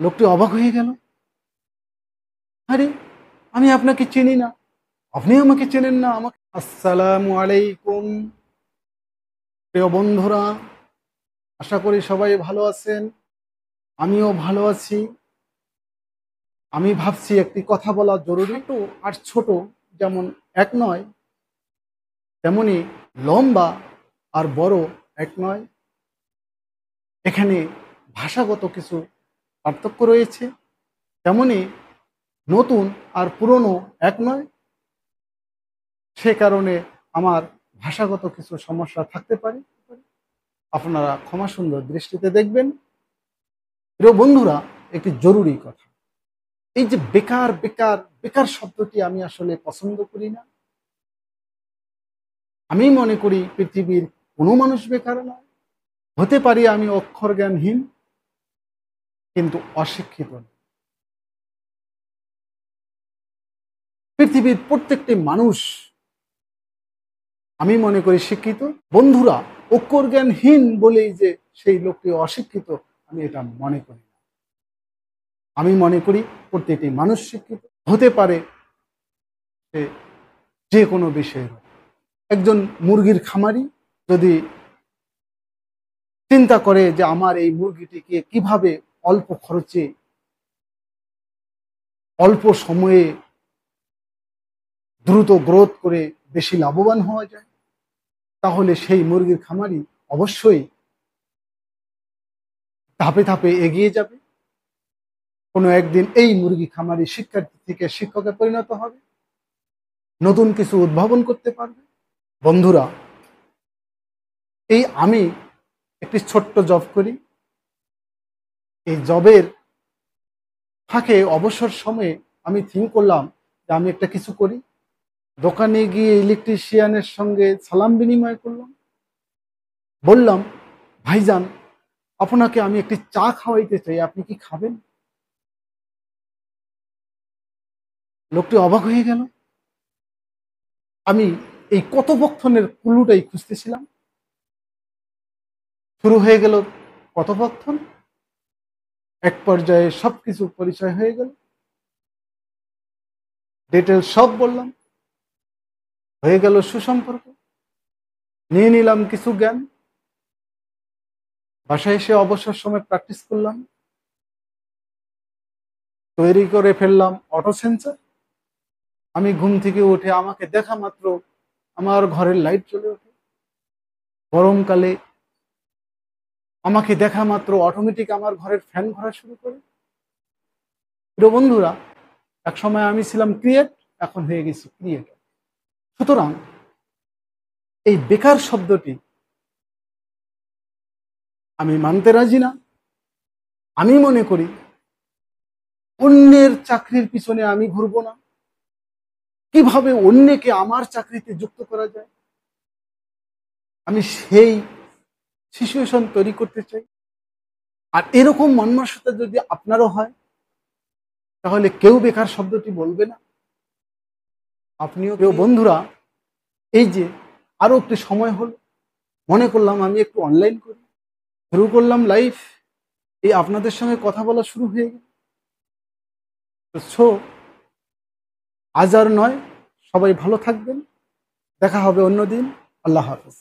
লোকটি অবাক হয়ে গেল। আরে, আমি আপনাকে চিনি না, আপনি আমাকে চেনেন না। আমাকে আসসালামু আলাইকুম প্রিয় বন্ধুরা, আশা করি সবাই ভালো আছেন। আমিও ভালো আছি। আমি ভাবছি একটি কথা বলা জরুরি। তো আর ছোট যেমন এক নয়, তেমনি লম্বা আর বড় এক নয়। এখানে ভাষাগত কিছু পার্থক্য রয়েছে। তেমনি নতুন আর পুরনো এক নয়। সে কারণে আমার ভাষাগত কিছু সমস্যা থাকতে পারে, আপনারা ক্ষমা সুন্দর দৃষ্টিতে দেখবেন। প্রিয় বন্ধুরা, একটি জরুরি কথা। এই যে বেকার বেকার বেকার শব্দটি আমি আসলে পছন্দ করি না। আমি মনে করি পৃথিবীর কোনো মানুষ বেকার নয়। হতে পারি আমি অক্ষর জ্ঞানহীন, কিন্তু অশিক্ষিত নই। পৃথিবীর প্রত্যেকটি মানুষ আমি মনে করি শিক্ষিত। বন্ধুরা, অক্ষর জ্ঞানহীন বলেই যে সেই লোকটি অশিক্ষিত, আমি এটা মনে করি না। আমি মনে করি প্রত্যেকটি মানুষ শিক্ষিত হতে পারে, সে যে কোনো বিষয়ের। একজন মুরগির খামারি যদি চিন্তা করে যে আমার এই মুরগিটিকে কিভাবে অল্প খরচে অল্প সময়ে দ্রুত গ্রোথ করে বেশি লাভবান হওয়া যায়, তাহলে সেই মুরগির খামারি অবশ্যই ধাপে ধাপে এগিয়ে যাবে। কোনো একদিন এই মুরগি খামারি শিক্ষার্থী থেকে শিক্ষকে পরিণত হবে, নতুন কিছু উদ্ভাবন করতে পারবে। বন্ধুরা, এই আমি একটি ছোট্ট জব করি। এই জবের ফাঁকে অবসর সময়ে আমি থিঙ্ক করলাম যে আমি একটা কিছু করি। দোকানে গিয়ে ইলেকট্রিশিয়ানের সঙ্গে সালাম বিনিময় করলাম। বললাম, ভাইজান, আপনাকে আমি একটি চা খাওয়াইতে চাই, আপনি কি খাবেন? লোকটি অবাক হয়ে গেল। আমি এই কথোপকথনের ক্লুটাই খুঁজতেছিলাম। শুরু হয়ে গেল কথোপকথন। এক পর্যায়ে সবকিছু পরিচয় হয়ে গেল, ডিটেল সব বললাম। হয়ে গেল সুসম্পর্ক। নিয়ে নিলাম কিছু জ্ঞান। বাসায় এসে অবসর সময় প্র্যাকটিস করলাম। তৈরি করে ফেললাম অটো সেন্সর। আমি ঘুম থেকে উঠে আমাকে দেখা মাত্র আমার ঘরের লাইট জ্বলে ওঠে। গরমকালে আমাকে দেখা মাত্র অটোমেটিক আমার ঘরের ফ্যান ঘোরা শুরু করে। প্রিয় বন্ধুরা, এক সময় আমি ছিলাম ক্রিয়েট, এখন হয়ে গেছি ক্রিয়েটর। সুতরাং এই বেকার শব্দটি আমি মানতে রাজি না। আমি মনে করি অন্যের চাকরির পিছনে আমি ঘুরবো না। কিভাবে অন্যকে আমার চাকরিতে যুক্ত করা যায়, আমি সেই সিচুয়েশন তৈরি করতে চাই। আর এরকম মন মানসিকতা যদি আপনারও হয়, তাহলে কেউ বেকার শব্দটি বলবে না। আপনিও। কেউ বন্ধুরা, এই যে আরো একটি সময় হলো, মনে করলাম আমি একটু অনলাইন করি। শুরু করলাম লাইভ। এই আপনাদের সঙ্গে কথা বলা শুরু হয়ে গেল। সো আজ আর নয়, সবাই ভালো থাকবেন। দেখা হবে অন্যদিন। আল্লাহ হাফেজ।